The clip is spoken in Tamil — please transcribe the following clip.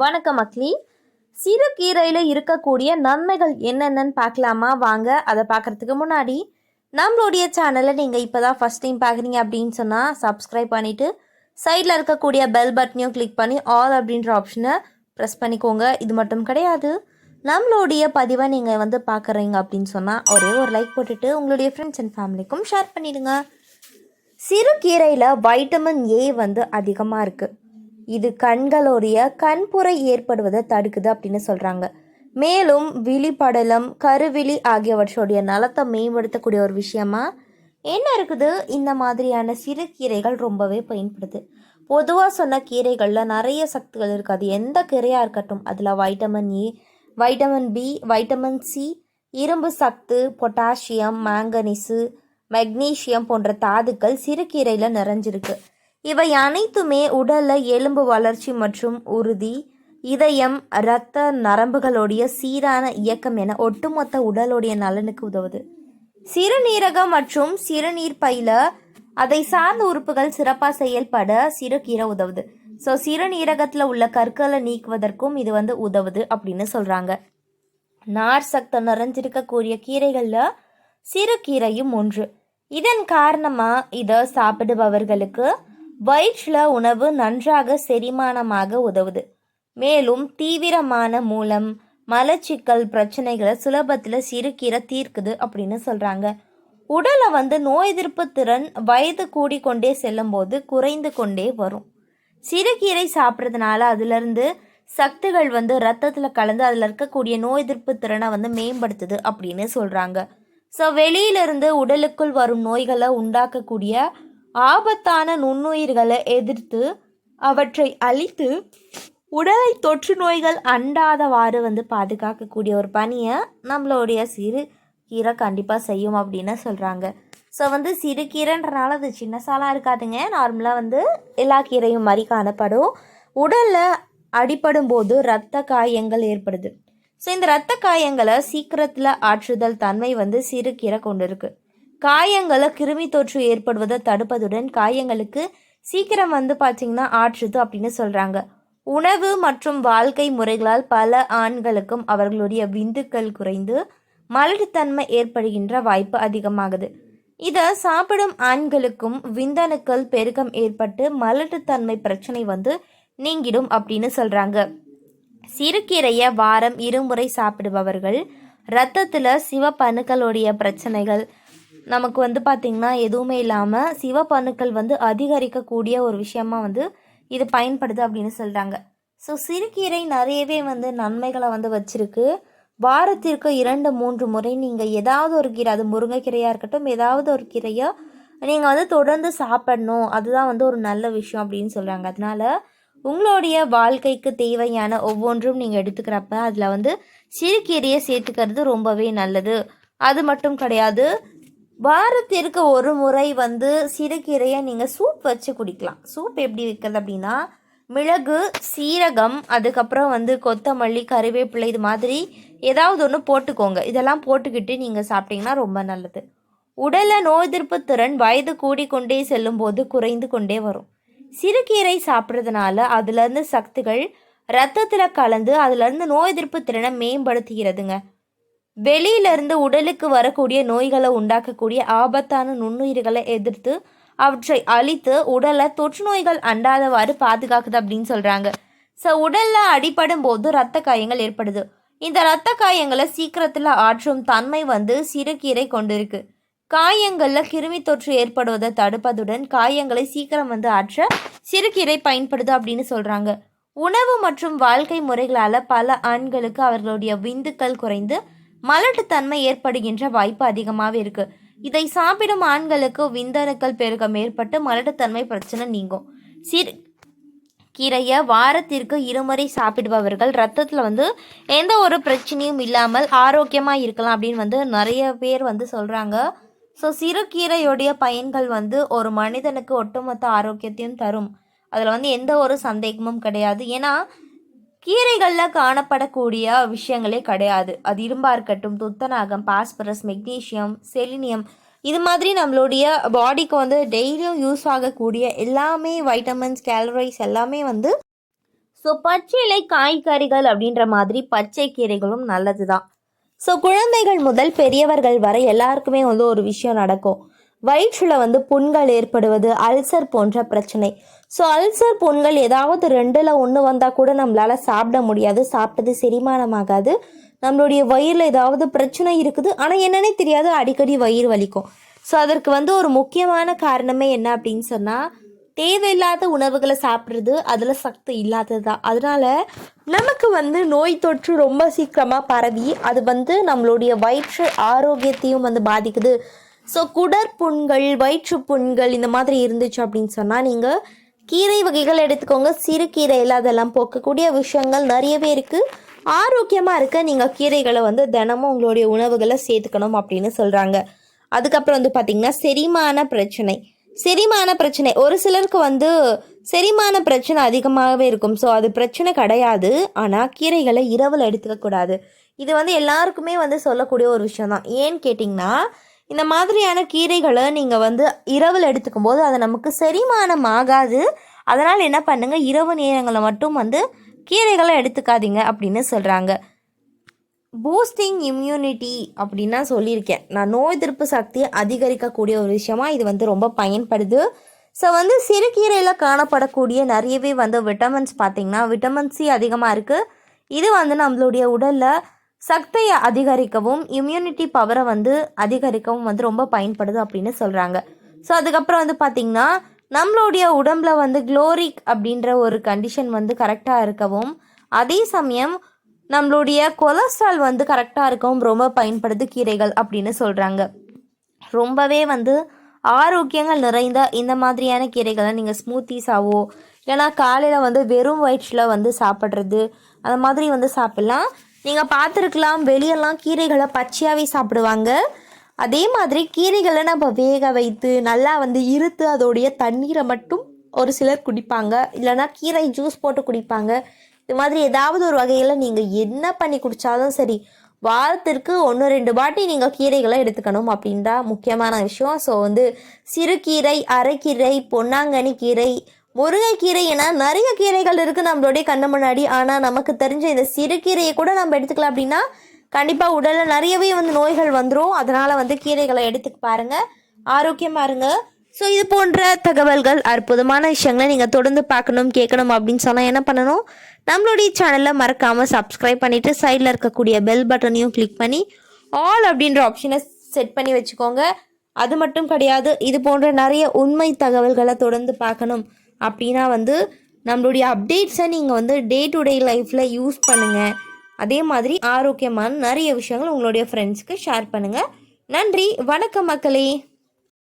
வணக்கம் அக்லி. சிறுகீரையில் இருக்கக்கூடிய நன்மைகள் என்னென்னு பார்க்கலாமா? வாங்க. அதை பார்க்குறதுக்கு முன்னாடி நம்மளுடைய சேனலை நீங்கள் இப்போ தான் ஃபஸ்ட் டைம் பார்க்குறீங்க அப்படின்னு சொன்னால் சப்ஸ்கிரைப் பண்ணிவிட்டு சைடில் இருக்கக்கூடிய பெல் பட்டனையும் கிளிக் பண்ணி ஆல் அப்படின்ற ஆப்ஷனை ப்ரெஸ் பண்ணிக்கோங்க. இது மட்டும் கிடையாது, நம்மளுடைய பதிவை நீங்கள் பார்க்குறீங்க அப்படின்னு சொன்னால் ஒரே ஒரு லைக் போட்டுட்டு உங்களுடைய ஃப்ரெண்ட்ஸ் அண்ட் ஃபேமிலிக்கும் ஷேர் பண்ணிவிடுங்க. சிறுகீரையில் வைட்டமின் ஏ அதிகமாக இருக்குது. இது கண்களுடைய கண்புரை ஏற்படுவதை தடுக்குது அப்படின்னு சொல்கிறாங்க. மேலும் விழிப்படலம், கருவிழி ஆகியவற்றுடைய நலத்தை மேம்படுத்தக்கூடிய ஒரு விஷயமா என்ன இருக்குது, இந்த மாதிரியான சிறுகீரைகள் ரொம்பவே பயன்படுது. பொதுவாக சொன்ன கீரைகளில் நிறைய சக்திகள் இருக்குது. அது எந்த கீரையாக இருக்கட்டும், அதில் vitamin A, vitamin B, vitamin C, இரும்பு சத்து, பொட்டாசியம், மாங்கனீசு, மெக்னீசியம் போன்ற தாதுக்கள் சிறுகீரையில் நிறைஞ்சிருக்கு. இவை அனைத்துமே உடலில் எலும்பு வளர்ச்சி மற்றும் உறுதி, இதயம், இரத்த நரம்புகளுடைய சீரான இயக்கம் என ஒட்டுமொத்த உடலுடைய நலனுக்கு உதவுது. சிறுநீரகம் மற்றும் சிறுநீர் பையில அதை சார்ந்த உறுப்புகள் சிறப்பாக செயல்பட சிறுகீரை உதவுது. ஸோ சிறுநீரகத்தில் உள்ள கற்களை நீக்குவதற்கும் இது உதவுது அப்படின்னு சொல்கிறாங்க. நார் சக்தி நிறைஞ்சிருக்கக்கூடிய கீரைகளில் சிறுகீரையும் ஒன்று. இதன் காரணமாக இதை சாப்பிடுபவர்களுக்கு வயிற்றில் உணவு நன்றாக செரிமானமாக உதவுது. மேலும் தீவிரமான மூலம், மலச்சிக்கல் பிரச்சனைகளை சுலபத்தில் சிறுகீரை தீர்க்குது அப்படின்னு சொல்கிறாங்க. உடலை நோய் எதிர்ப்பு திறன் வயது கூடிக்கொண்டே செல்லும் போது குறைந்து கொண்டே வரும். சிறுகீரை சாப்பிட்றதுனால அதிலிருந்து சக்திகள் ரத்தத்தில் கலந்து அதில் இருக்கக்கூடிய நோய் எதிர்ப்பு திறனை மேம்படுத்துது அப்படின்னு சொல்கிறாங்க. ஸோ வெளியிலிருந்து உடலுக்குள் வரும் நோய்களை உண்டாக்கக்கூடிய ஆபத்தான நுண்ணுயிர்களை எதிர்த்து அவற்றை அழித்து உடலை தொற்று நோய்கள் அண்டாதவாறு பாதுகாக்கக்கூடிய ஒரு பணியை நம்மளுடைய சிறுகீரை கண்டிப்பாக செய்யும் அப்படின்னு சொல்கிறாங்க. ஸோ சிறுகீரைன்றனால அது சின்ன சாலாக இருக்காதுங்க. நார்மலாக எல்லா கீரையும் மாதிரி காணப்படும். உடலில் அடிப்படும் போது இரத்த காயங்கள் ஏற்படுது. ஸோ இந்த இரத்த காயங்களை சீக்கிரத்தில் ஆற்றுதல் தன்மை சிறுகீரை கொண்டு இருக்கு. காயங்களை கிருமி தொற்று ஏற்படுவதை தடுப்பதுடன் காயங்களுக்கு சீக்கிரம் பார்த்திங்கன்னா ஆற்றுது அப்படின்னு சொல்கிறாங்க. உணவு மற்றும் வாழ்க்கை முறைகளால் பல ஆண்களுக்கும் அவர்களுடைய விந்துக்கள் குறைந்து மலட்டுத்தன்மை ஏற்படுகின்ற வாய்ப்பு அதிகமாகுது. இதை சாப்பிடும் ஆண்களுக்கும் விந்தணுக்கள் பெருக்கம் ஏற்பட்டு மலட்டுத்தன்மை பிரச்சனை நீங்கிடும் அப்படின்னு சொல்கிறாங்க. சிறுகீரையை வாரம் 2 முறை சாப்பிடுபவர்கள் இரத்தத்தில் சிவப்பணுக்களுடைய பிரச்சனைகள் நமக்கு பார்த்திங்கன்னா எதுவுமே இல்லாமல் சிவப்பணுக்கள் அதிகரிக்கக்கூடிய ஒரு விஷயமா இது பயன்படுது அப்படின்னு சொல்கிறாங்க. ஸோ சிறுகீரை நிறையவே நன்மைகளை வச்சுருக்கு. வாரத்திற்கு 2-3 முறை நீங்கள் ஏதாவது ஒரு கீரை, அது முருங்கைக்கீரையாக இருக்கட்டும், ஏதாவது ஒரு கீரையை நீங்கள் தொடர்ந்து சாப்பிடணும். அதுதான் ஒரு நல்ல விஷயம் அப்படின்னு சொல்கிறாங்க. அதனால் உங்களுடைய வாழ்க்கைக்கு தேவையான ஒவ்வொன்றும் நீங்கள் எடுத்துக்கிறப்ப அதில் சிறுகீரையை சேர்த்துக்கிறது ரொம்பவே நல்லது. அது மட்டும் கிடையாது, வாரத்திற்கு 1 முறை சிறுகீரையை நீங்கள் சூப் வச்சு குடிக்கலாம். சூப் எப்படி வைக்கிறது அப்படின்னா, மிளகு, சீரகம், அதுக்கப்புறம் கொத்தமல்லி, கறிவேப்பிலை, இது மாதிரி ஏதாவது ஒன்று போட்டுக்கோங்க. இதெல்லாம் போட்டுக்கிட்டு நீங்கள் சாப்பிட்டீங்கன்னா ரொம்ப நல்லது. உடலில் நோய் எதிர்ப்பு திறன் வயது கூடிக்கொண்டே செல்லும் போது குறைந்து கொண்டே வரும். சிறுகீரை சாப்பிட்றதுனால அதுலேருந்து சக்திகள் ரத்தத்தில் கலந்து அதுலேருந்து நோய் எதிர்ப்பு திறனை மேம்படுத்துகிறதுங்க. வெளியிலிருந்து உடலுக்கு வரக்கூடிய நோய்களை உண்டாக்கக்கூடிய ஆபத்தான நுண்ணுயிர்களை எதிர்த்து அவற்றை அழித்து உடலை தொற்று நோய்கள் அண்டாதவாறு பாதுகாக்குது அப்படின்னு சொல்கிறாங்க. ஸோ உடலில் அடிபடும் போது இரத்த காயங்கள் ஏற்படுது. இந்த இரத்த காயங்களை சீக்கிரத்தில் ஆற்றும் தன்மை சிறுகீரை கொண்டிருக்கு. காயங்களில் கிருமி தொற்று ஏற்படுவதை தடுப்பதுடன் காயங்களை சீக்கிரம் ஆற்ற சிறுகீரை பயன்படுது அப்படின்னு சொல்கிறாங்க. உணவு மற்றும் வாழ்க்கை முறைகளால் பல ஆண்களுக்கு அவர்களுடைய விந்துக்கள் குறைந்து மலட்டுத்தன்மை ஏற்படுகின்ற வாய்ப்பு அதிகமாகவே இருக்குது. இதை சாப்பிடும் ஆண்களுக்கு விந்தணுக்கள் பெருக்கம் ஏற்பட்டு மலட்டுத்தன்மை பிரச்சனை நீங்கும். கீரையை வாரத்திற்கு 2 முறை சாப்பிடுபவர்கள் ரத்தத்தில் எந்த ஒரு பிரச்சனையும் இல்லாமல் ஆரோக்கியமாக இருக்கலாம் அப்படின்னு நிறைய பேர் சொல்கிறாங்க. ஸோ சிறுகீரையுடைய பயன்கள் ஒரு மனிதனுக்கு ஒட்டுமொத்த ஆரோக்கியத்தையும் தரும். அதில் எந்த ஒரு சந்தேகமும் கிடையாது. ஏன்னா கீரைகளில் காணப்படக்கூடிய விஷயங்களே கிடையாது. அது இரும்பாக இருக்கட்டும், துத்தநாகம், பாஸ்பரஸ், மெக்னீஷியம், செலினியம், இது மாதிரி நம்மளுடைய பாடிக்கு டெய்லியும் யூஸ் ஆகக்கூடிய எல்லாமே வைட்டமின்ஸ், கேலரிஸ் எல்லாமே ஸோ பச்சை இலை காய்கறிகள் அப்படின்ற மாதிரி பச்சை கீரைகளும் நல்லது தான். ஸோ குழந்தைகள் முதல் பெரியவர்கள் வரை எல்லாருக்குமே வந்து ஒரு விஷயம் நடக்கும். வயிற்றில் புண்கள் ஏற்படுவது, அல்சர் போன்ற பிரச்சனை. ஸோ அல்சர் புண்கள் ஏதாவது 2ல் 1 வந்தால் கூட நம்மளால் சாப்பிட முடியாது, சாப்பிட்டது செரிமானமாகாது. நம்மளுடைய வயிறில் ஏதாவது பிரச்சனை இருக்குது, ஆனால் என்னன்னே தெரியாது, அடிக்கடி வயிறு வலிக்கும். ஸோ அதற்கு ஒரு முக்கியமான காரணமே என்ன அப்படின்னு சொன்னால், தேவையில்லாத உணவுகளை சாப்பிட்றது, அதில் சக்தி இல்லாதது தான். அதனால் நமக்கு நோய் தொற்று ரொம்ப சீக்கிரமாக பரவி அது நம்மளுடைய வயிற்று ஆரோக்கியத்தையும் பாதிக்குது. ஸோ குடற்புண்கள், வயிற்றுப்புண்கள் இந்த மாதிரி இருந்துச்சு அப்படின்னு சொன்னால் நீங்கள் கீரை வகைகள் எடுத்துக்கோங்க. சிறுகீரையில் அதெல்லாம் போக்கக்கூடிய விஷயங்கள் நிறையவே இருக்குது. ஆரோக்கியமாக இருக்க நீங்கள் கீரைகளை தினமும் உங்களுடைய உணவுகளை சேர்த்துக்கணும் அப்படின்னு சொல்கிறாங்க. அதுக்கப்புறம் பார்த்திங்கன்னா செரிமான பிரச்சனை ஒரு சிலருக்கு செரிமான பிரச்சனை அதிகமாகவே இருக்கும். ஸோ அது பிரச்சனை கிடையாது, ஆனால் கீரைகளை இரவில் எடுத்துக்கக்கூடாது. இது எல்லாருக்குமே சொல்லக்கூடிய ஒரு விஷயம் தான். ஏன்னு கேட்டிங்கன்னா, இந்த மாதிரியான கீரைகளை நீங்கள் இரவில் எடுத்துக்கும் போது அது நமக்கு செரிமானம் ஆகாது. அதனால் என்ன பண்ணுங்கள், இரவு நேரங்களில் மட்டும் கீரைகளை எடுத்துக்காதீங்க அப்படின்னு சொல்கிறாங்க. பூஸ்டிங் இம்யூனிட்டி அப்படின்னா சொல்லியிருக்கேன் நான். நோய் எதிர்ப்பு சக்தியை அதிகரிக்கக்கூடிய ஒரு விஷயமா இது ரொம்ப பயன்படுது. ஸோ சிறுகீரையில் காணப்படக்கூடிய நிறையவே விட்டமின்ஸ் பார்த்திங்கன்னா விட்டமின் சி அதிகமாக இருக்குது. இது நம்மளுடைய உடலில் சக்தியை அதிகரிக்கவும் இம்யூனிட்டி பவரை அதிகரிக்கவும் ரொம்ப பயன்படுது அப்படின்னு சொல்கிறாங்க. ஸோ அதுக்கப்புறம் பார்த்திங்கன்னா நம்மளுடைய உடம்பில் க்ளோரிக் அப்படின்ற ஒரு கண்டிஷன் கரெக்டாக இருக்கவும், அதே சமயம் நம்மளுடைய கொலஸ்ட்ரால் கரெக்டாக இருக்கவும் ரொம்ப பயன்படுது கீரைகள் அப்படின்னு சொல்கிறாங்க. ரொம்பவே ஆரோக்கியங்கள் நிறைந்த இந்த மாதிரியான கீரைகளை நீங்கள் ஸ்மூத்திஸாவோ இல்லைனா காலையில் வெறும் வயிற்றில் சாப்பிட்றது அந்த மாதிரி சாப்பிட்லாம். நீங்கள் பார்த்துருக்கலாம், வெளியெல்லாம் கீரைகளை பச்சையாகவே சாப்பிடுவாங்க. அதே மாதிரி கீரைகளை நம்ம வேக வைத்து நல்லா இருத்து அதோடைய தண்ணீரை மட்டும் ஒரு சிலர் குடிப்பாங்க, இல்லைனா கீரை ஜூஸ் போட்டு குடிப்பாங்க. இது மாதிரி ஏதாவது ஒரு வகையில் நீங்கள் என்ன பண்ணி குடித்தாலும் சரி, வாரத்திற்கு 1-2 வாட்டி நீங்கள் கீரைகளை எடுத்துக்கணும் அப்படின்றா முக்கியமான விஷயம். ஸோ சிறுகீரை, அரைக்கீரை, பொன்னாங்கண்ணி கீரை, முருங்கைக்கீரை என நிறைய கீரைகள் இருக்குது நம்மளுடைய கண்ணு முன்னாடி. ஆனால் நமக்கு தெரிஞ்ச இந்த சிறுகீரையை கூட நம்ம எடுத்துக்கலாம் அப்படின்னா கண்டிப்பாக உடலில் நிறையவே நோய்கள் வந்துடும். அதனால் கீரைகளை எடுத்துக்க பாருங்கள், ஆரோக்கியமாக இருங்க. ஸோ இது போன்ற தகவல்கள், அற்புதமான விஷயங்களை நீங்கள் தொடர்ந்து பார்க்கணும், கேட்கணும் அப்படின்னு சொன்னால் என்ன பண்ணணும், நம்மளுடைய சேனலில் மறக்காமல் சப்ஸ்கிரைப் பண்ணிவிட்டு சைடில் இருக்கக்கூடிய பெல் பட்டனையும் கிளிக் பண்ணி ஆல் அப்படின்ற ஆப்ஷனை செட் பண்ணி வச்சுக்கோங்க. அது மட்டும் கிடையாது, இது போன்ற நிறைய உண்மை தகவல்களை தொடர்ந்து பார்க்கணும் அப்படின்னா நம்மளுடைய அப்டேட்ஸை நீங்கள் டே டு டே லைஃப்பில் யூஸ் பண்ணுங்கள். அதே மாதிரி ஆரோக்கியமான நிறைய விஷயங்கள் உங்களுடைய ஃப்ரெண்ட்ஸ்க்கு ஷேர் பண்ணுங்கள். நன்றி, வணக்கம் மக்களே.